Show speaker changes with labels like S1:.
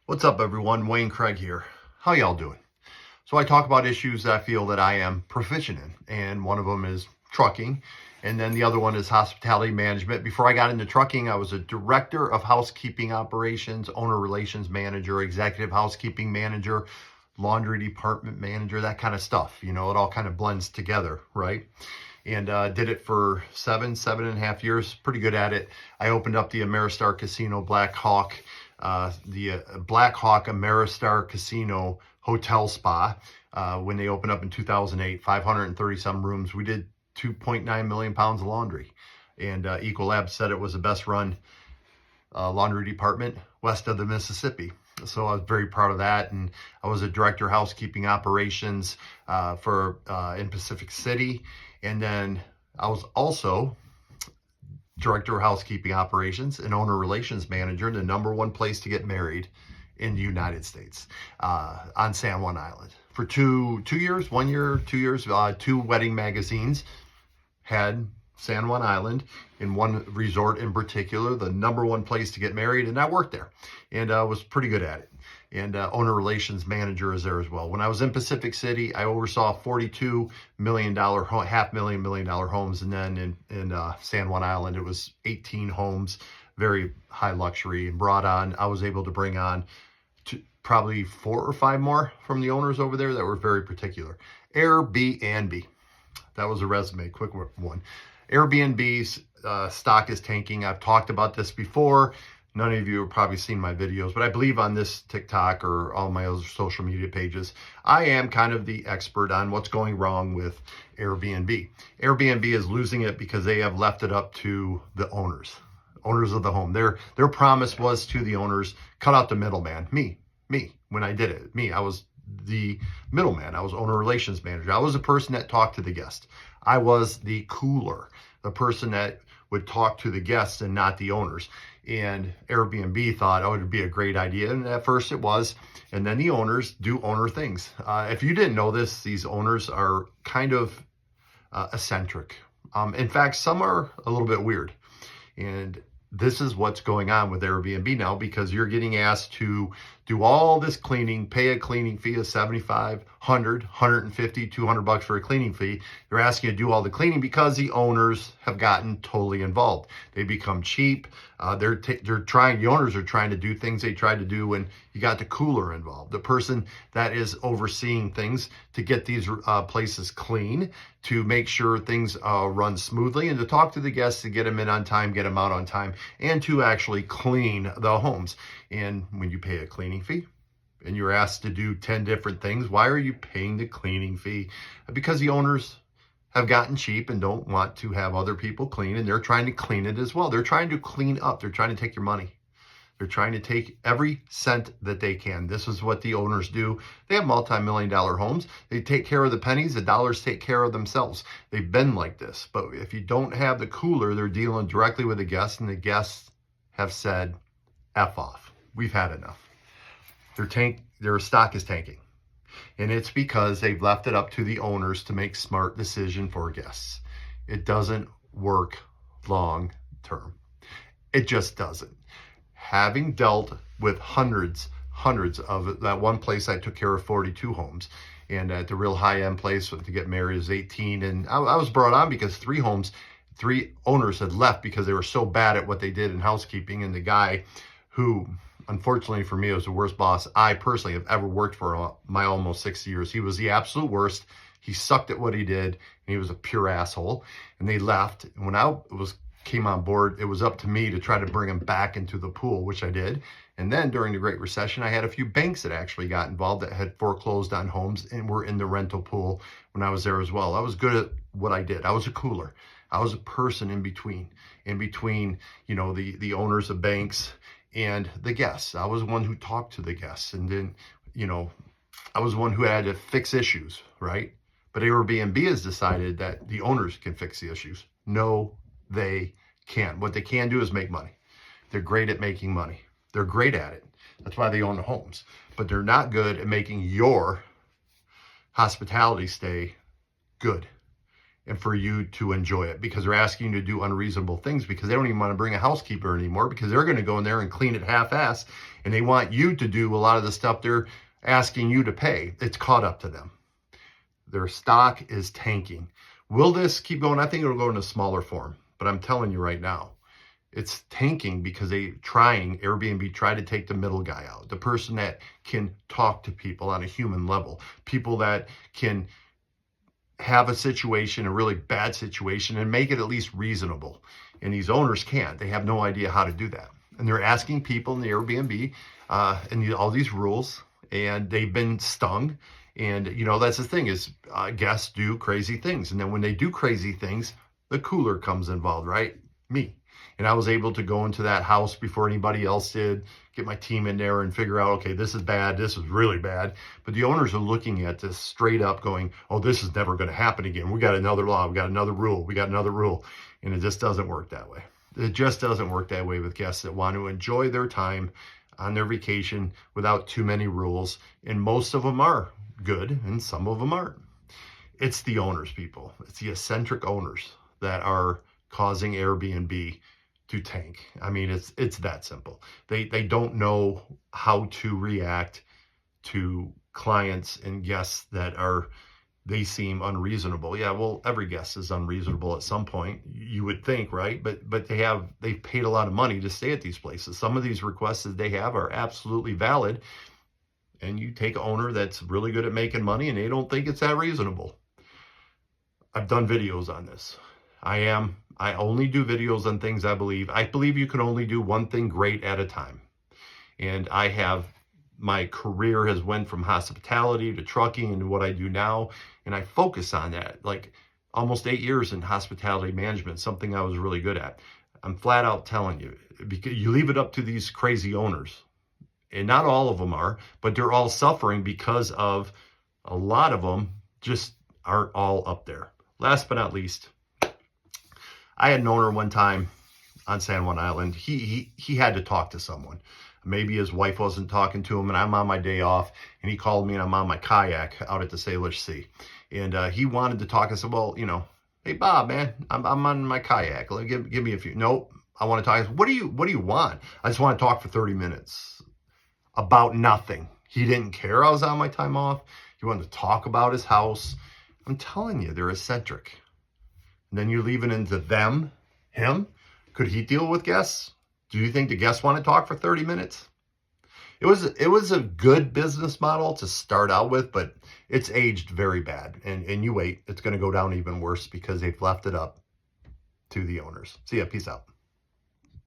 S1: What's up, everyone? Wayne Craig here. How y'all doing? So I talk about issues that I feel that I am proficient in, and one of them is trucking, and then the other one is hospitality management. Before I got into trucking, I was a director of housekeeping operations, owner relations manager, executive housekeeping manager, laundry department manager, that kind of stuff. It all kind of blends together, right? And did it for 7.5 years. Pretty good at it. I opened up the Ameristar Casino Black Hawk, the Black Hawk Ameristar Casino Hotel Spa when they opened up in 2008. 530 some rooms. We did 2.9 million pounds of laundry, and Ecolab said it was the best run laundry department west of the Mississippi. So I was very proud of that. And I was a director of housekeeping operations in Pacific City. And then I was also director of housekeeping operations and owner relations manager in the #1 place to get married in the United States on San Juan Island for two years, 1 year, 2 years. Two wedding magazines had San Juan Island in one resort in particular, the #1 place to get married, and I worked there and was pretty good at it. And owner relations manager is there as well. When I was in Pacific City, I oversaw $42 million, $500,000 homes, and then in San Juan Island, it was 18 homes, very high luxury, and I was able to bring on probably 4 or 5 more from the owners over there that were very particular. Airbnb, that was a resume, quick one. Airbnb's stock is tanking. I've talked about this before. None of you have probably seen my videos, but I believe on this TikTok or all my other social media pages, I am kind of the expert on what's going wrong with Airbnb. Airbnb is losing it because they have left it up to the owners of the home. Their promise was to the owners, cut out the middleman. Me, when I did it, I was the middleman. I was owner relations manager. I was the person that talked to the guest. I was the cooler, the person that would talk to the guests and not the owners. And Airbnb thought, oh, it'd be a great idea. And at first it was. And then the owners do owner things. If you didn't know this, these owners are kind of eccentric. In fact, some are a little bit weird. And this is what's going on with Airbnb now, because you're getting asked to do all this cleaning, pay a cleaning fee of $75, $100, $150, $200 for a cleaning fee. They're asking you to do all the cleaning because the owners have gotten totally involved. They become cheap. The owners are trying to do things they tried to do when you got the cooler involved, the person that is overseeing things to get these places clean, to make sure things run smoothly, and to talk to the guests to get them in on time, get them out on time, and to actually clean the homes. And when you pay a cleaning fee and you're asked to do 10 different things, why are you paying the cleaning fee? Because the owners have gotten cheap and don't want to have other people clean, and they're trying to clean it as well. They're trying to clean up. They're trying to take your money. They're trying to take every cent that they can. This is what the owners do. They have multi-million-dollar homes. They take care of the pennies. The dollars take care of themselves. They've been like this. But if you don't have the cooler, they're dealing directly with the guests, and the guests have said, F off. We've had enough. Their stock is tanking. And it's because they've left it up to the owners to make smart decisions for guests. It doesn't work long term. It just doesn't. Having dealt with hundreds of that one place, I took care of 42 homes. And at the real high-end place to get married is 18. And I was brought on because 3 owners had left because they were so bad at what they did in housekeeping. And the guy who, unfortunately for me, was the worst boss I personally have ever worked for my almost 60 years. He was the absolute worst. He sucked at what he did, and he was a pure asshole. And they left. And when I came on board, it was up to me to try to bring him back into the pool, which I did. And then during the Great Recession, I had a few banks that actually got involved that had foreclosed on homes and were in the rental pool when I was there as well. I was good at what I did. I was a cooler. I was a person in between, the owners of banks and the guests. I was the one who talked to the guests. And then, I was the one who had to fix issues, right? But Airbnb has decided that the owners can fix the issues. No, they can't. What they can do is make money. They're great at making money. They're great at it. That's why they own the homes. But they're not good at making your hospitality stay good. and for you to enjoy it, because they're asking you to do unreasonable things because they don't even want to bring a housekeeper anymore, because they're going to go in there and clean it half-ass, and they want you to do a lot of the stuff they're asking you to pay. It's caught up to them. Their stock is tanking. Will this keep going? I think it'll go in a smaller form, but I'm telling you right now, it's tanking because Airbnb tried to take the middle guy out, the person that can talk to people on a human level, people that can have a situation, a really bad situation, and make it at least reasonable. And these owners can't. They have no idea how to do that. And they're asking people in the Airbnb all these rules, and they've been stung. And, that's the thing is guests do crazy things. And then when they do crazy things, the cooler comes involved, right? Me. And I was able to go into that house before anybody else did, get my team in there and figure out, okay, this is bad, this is really bad. But the owners are looking at this straight up going, oh, this is never going to happen again. We got another law, we got another rule, we got another rule. And it just doesn't work that way. It just doesn't work that way with guests that want to enjoy their time on their vacation without too many rules. And most of them are good and some of them aren't. It's the owners, people. It's the eccentric owners that are causing Airbnb to tank. I mean, it's that simple. They don't know how to react to clients and guests that they seem unreasonable. Yeah, well, every guest is unreasonable at some point, you would think, right? But they've paid a lot of money to stay at these places. Some of these requests that they have are absolutely valid, and you take an owner that's really good at making money and they don't think it's that reasonable. I've done videos on this. I only do videos on things I believe. I believe you can only do one thing great at a time. And my career has went from hospitality to trucking and what I do now. And I focus on that, like almost 8 years in hospitality management, something I was really good at. I'm flat out telling you, because you leave it up to these crazy owners, and not all of them are, but they're all suffering because of a lot of them just aren't all up there. Last but not least, I had an owner one time on San Juan Island. He had to talk to someone. Maybe his wife wasn't talking to him, and I'm on my day off, and he called me, and I'm on my kayak out at the Salish Sea. And he wanted to talk. I said, well, hey, Bob, man, I'm on my kayak. Give me a few. Nope, I want to talk. I said, what do you want? I just want to talk for 30 minutes about nothing. He didn't care I was on my time off. He wanted to talk about his house. I'm telling you, they're eccentric. And then you're leaving into him. Could he deal with guests? Do you think the guests want to talk for 30 minutes? It was a good business model to start out with, but it's aged very bad. And you wait, it's going to go down even worse because they've left it up to the owners. See ya. Peace out.